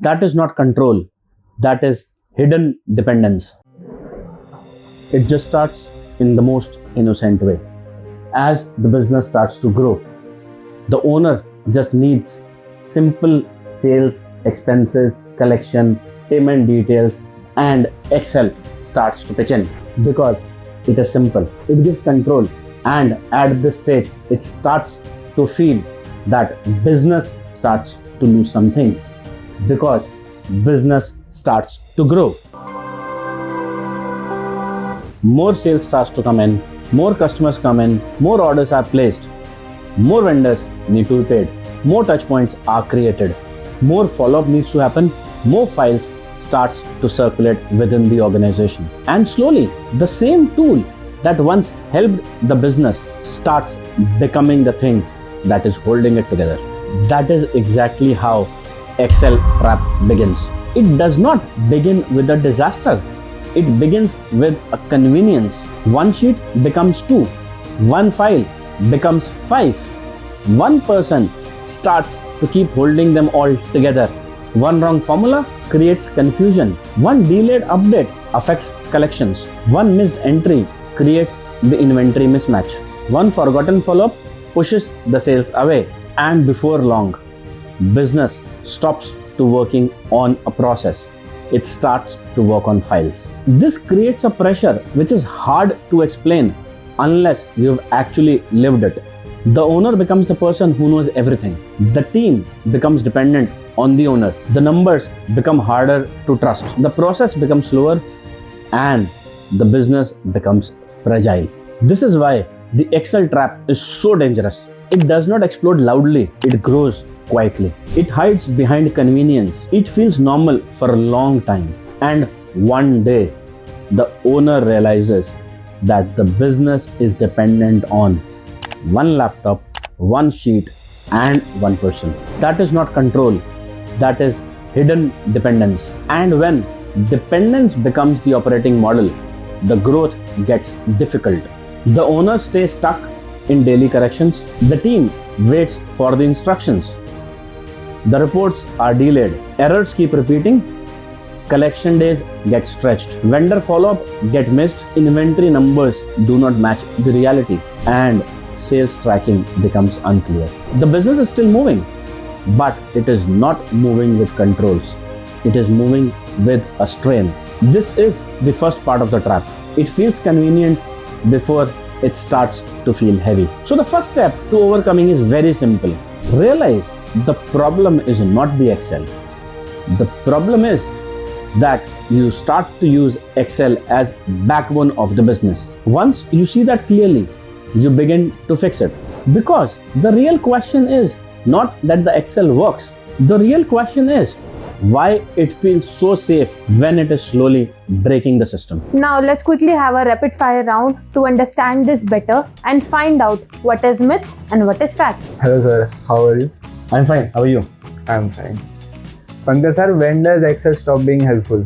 That is not control. That is hidden dependence. It just starts in the most innocent way. As the business starts to grow, the owner just needs simple sales, expenses, collection, payment details, and Excel starts to pitch in because it is simple. It gives control, and at this stage, it starts to feel that business starts to lose something because business starts to grow. More sales starts to come in, more customers come in, more orders are placed, more vendors need to be paid, more touch points are created, more follow-up needs to happen, more files starts to circulate within the organization. And slowly, the same tool that once helped the business starts becoming the thing that is holding it together. That is exactly how Excel trap begins. It does not begin with a disaster. It begins with a convenience. One sheet becomes 2. One file becomes 5. One person starts to keep holding them all together. One wrong formula creates confusion. One delayed update affects collections. One missed entry creates the inventory mismatch. One forgotten follow-up pushes the sales away. And before long, business stops to working on a process. It starts to work on files. This creates a pressure which is hard to explain unless you've actually lived it. The owner becomes the person who knows everything. The team becomes dependent on the owner. The numbers become harder to trust. The process becomes slower and the business becomes fragile. This is why the Excel trap is so dangerous. It does not explode loudly. It grows quietly. It hides behind convenience. It feels normal for a long time. And one day, the owner realizes that the business is dependent on one laptop, one sheet, and one person. That is not control. That is hidden dependence. And when dependence becomes the operating model, the growth gets difficult. The owner stays stuck in daily corrections. The team waits for the instructions. The reports are delayed. Errors keep repeating. Collection days get stretched. Vendor follow-up get missed. Inventory numbers do not match the reality. And sales tracking becomes unclear. The business is still moving, but it is not moving with controls. It is moving with a strain. This is the first part of the trap. It feels convenient before it starts to feel heavy. So the first step to overcoming is very simple. Realize the problem is not the Excel. The problem is that you start to use Excel as backbone of the business. Once you see that clearly, you begin to fix it. Because the real question is not that the Excel works. The real question is why it feels so safe when it is slowly breaking the system. Now let's quickly have a rapid fire round to understand this better and find out what is myth and what is fact. Hello sir, how are you? I'm fine. How are you? I'm fine. Pankaj sir, when does Excel stop being helpful?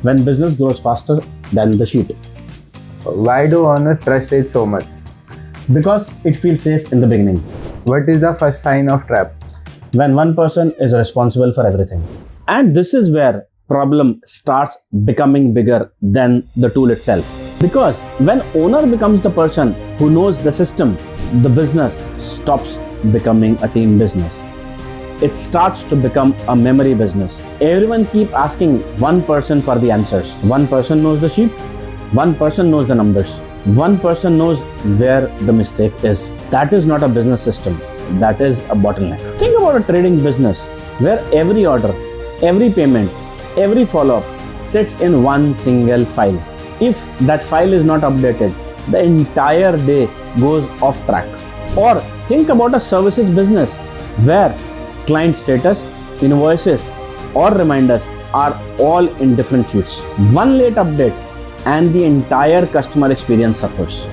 When business grows faster than the sheet. Why do owners trust it so much? Because it feels safe in the beginning. What is the first sign of trap? When one person is responsible for everything. And this is where problem starts becoming bigger than the tool itself. Because when owner becomes the person who knows the system, the business stops becoming a team business. It starts to become a memory business. Everyone keep asking one person for the answers. One person knows the sheet. One person knows the numbers. One person knows where the mistake is. That is not a business system. That is a bottleneck. Think about a trading business where every order, every payment, every follow-up sits in one single file. If that file is not updated, the entire day goes off track. Or think about a services business where client status, invoices, or reminders are all in different sheets. One late update and the entire customer experience suffers.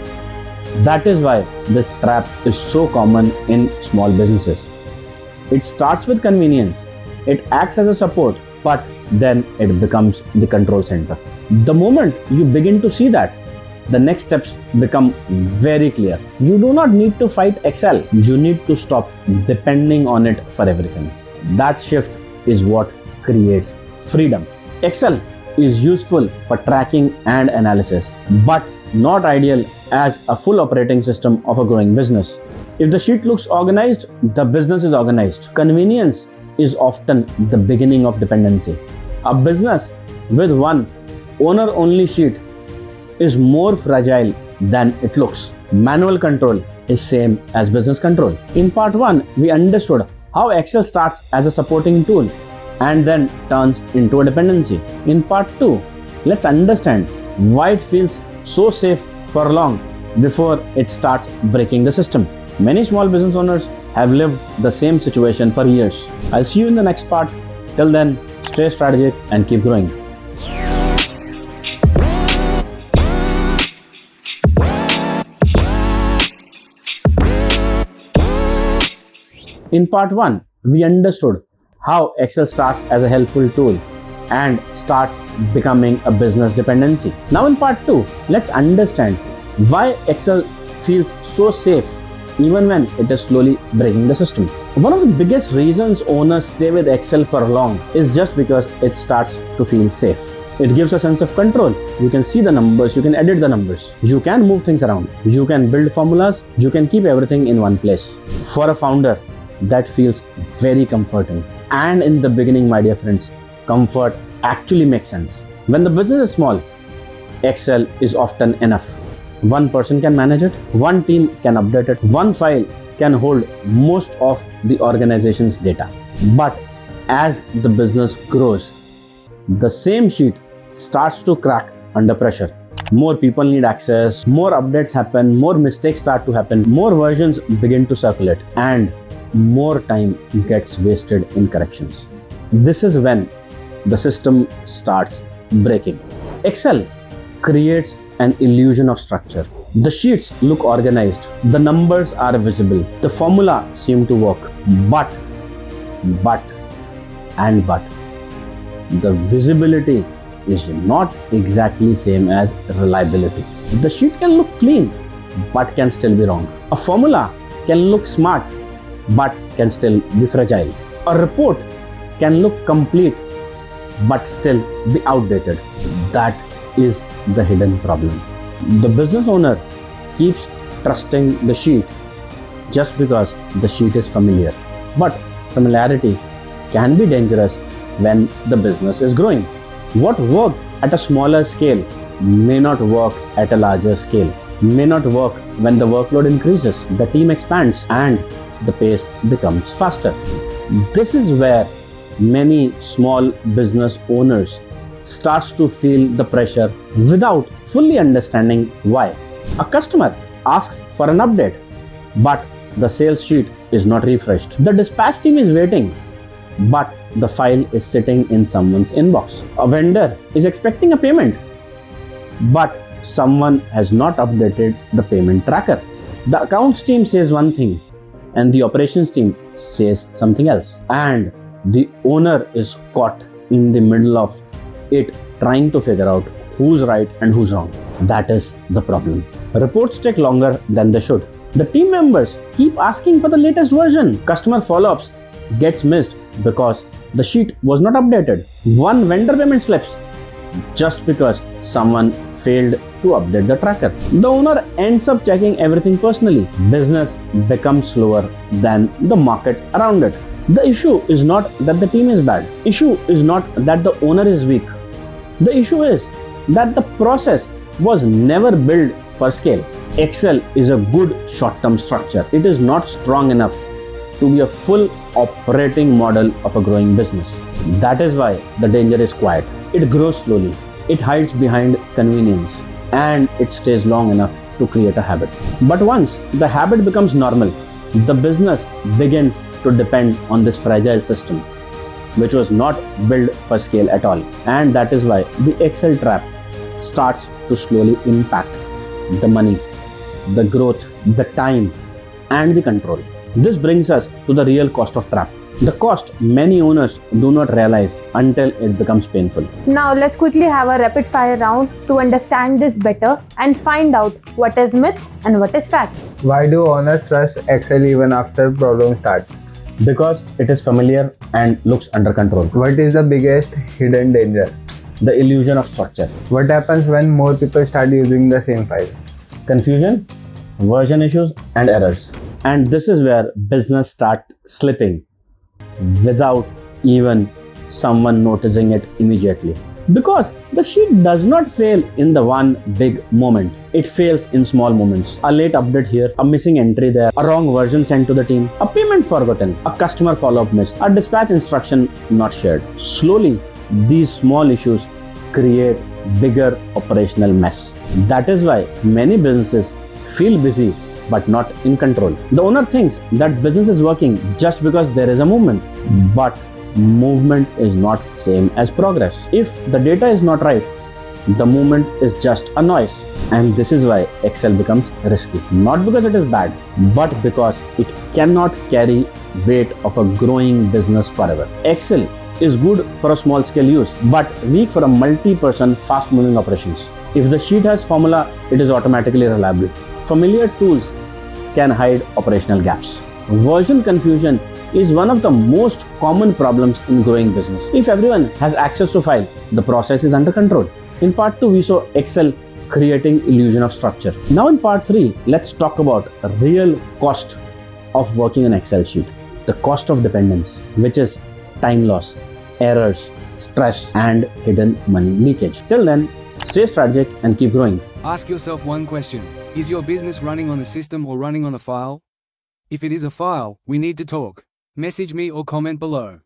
That is why this trap is so common in small businesses. It starts with convenience, it acts as a support, but then it becomes the control center. The moment you begin to see that, the next steps become very clear. You do not need to fight Excel. You need to stop depending on it for everything. That shift is what creates freedom. Excel is useful for tracking and analysis, but not ideal as a full operating system of a growing business. If the sheet looks organized, the business is organized. Convenience is often the beginning of dependency. A business with one owner-only sheet is more fragile than it looks. Manual control is same as business control. In part 1, we understood how Excel starts as a supporting tool and then turns into a dependency. In part 2, let's understand why it feels so safe for long before it starts breaking the system. Many small business owners have lived the same situation for years. I'll see you in the next part. Till then, stay strategic and keep growing. In part 1, we understood how Excel starts as a helpful tool and starts becoming a business dependency. Now in part 2, let's understand why Excel feels so safe even when it is slowly breaking the system. One of the biggest reasons owners stay with Excel for long is just because it starts to feel safe. It gives a sense of control. You can see the numbers, you can edit the numbers, you can move things around, you can build formulas, you can keep everything in one place. For a founder, that feels very comforting. And in the beginning, my dear friends, comfort actually makes sense. When the business is small, Excel is often enough. One person can manage it, one team can update it, one file can hold most of the organization's data. But as the business grows, the same sheet starts to crack under pressure. More people need access, more updates happen, more mistakes start to happen, more versions begin to circulate, and more time gets wasted in corrections. This is when the system starts breaking. Excel creates an illusion of structure. The sheets look organized, the numbers are visible, the formula seem to work, but the visibility is not exactly same as reliability. The sheet can look clean but can still be wrong. A formula can look smart but can still be fragile. A report can look complete but still be outdated. That is the hidden problem. The business owner keeps trusting the sheet just because the sheet is familiar. But familiarity can be dangerous when the business is growing. What worked at a smaller scale may not work at a larger scale, may not work when the workload increases, the team expands, and the pace becomes faster. This is where many small business owners starts to feel the pressure without fully understanding why. A customer asks for an update, but the sales sheet is not refreshed. The dispatch team is waiting, but the file is sitting in someone's inbox. A vendor is expecting a payment, but someone has not updated the payment tracker. The accounts team says one thing and the operations team says something else, and the owner is caught in the middle of it, trying to figure out who's right and who's wrong. That is the problem. Reports take longer than they should. The team members keep asking for the latest version. Customer follow-ups gets missed because the sheet was not updated. One vendor payment slips just because someone failed to update the tracker. The owner ends up checking everything personally. Business becomes slower than the market around it. The issue is not that the team is bad. Issue is not that the owner is weak. The issue is that the process was never built for scale. Excel is a good short-term structure. It is not strong enough to be a full operating model of a growing business. That is why the danger is quiet. It grows slowly. It hides behind convenience, and it stays long enough to create a habit. But once the habit becomes normal, the business begins to depend on this fragile system, which was not built for scale at all. And that is why the Excel trap starts to slowly impact the money, the growth, the time, and the control. This brings us to the real cost of trap. The cost many owners do not realize until it becomes painful. Now let's quickly have a rapid fire round to understand this better and find out what is myth and what is fact. Why do owners trust Excel even after problem starts? Because it is familiar and looks under control. What is the biggest hidden danger? The illusion of structure. What happens when more people start using the same file? Confusion, version issues, and errors. And this is where business start slipping without even someone noticing it immediately. Because the sheet does not fail in the one big moment. It fails in small moments. A late update here, a missing entry there, a wrong version sent to the team, a payment forgotten, a customer follow-up missed, a dispatch instruction not shared. Slowly, these small issues create bigger operational mess. That is why many businesses feel busy but not in control. The owner thinks that business is working just because there is a movement, but movement is not same as progress. If the data is not right, the movement is just a noise. And this is why Excel becomes risky. Not because it is bad, but because it cannot carry weight of a growing business forever. Excel is good for a small scale use, but weak for a multi-person fast moving operations. If the sheet has formula, it is automatically reliable. Familiar tools can hide operational gaps. Version confusion is one of the most common problems in growing business. If everyone has access to file, the process is under control. In part 2, we saw Excel creating illusion of structure. Now in part 3, let's talk about a real cost of working an Excel sheet. The cost of dependence, which is time loss, errors, stress, and hidden money leakage. Till then, stay strategic and keep growing. Ask yourself one question. Is your business running on a system or running on a file? If it is a file, we need to talk. Message me or comment below.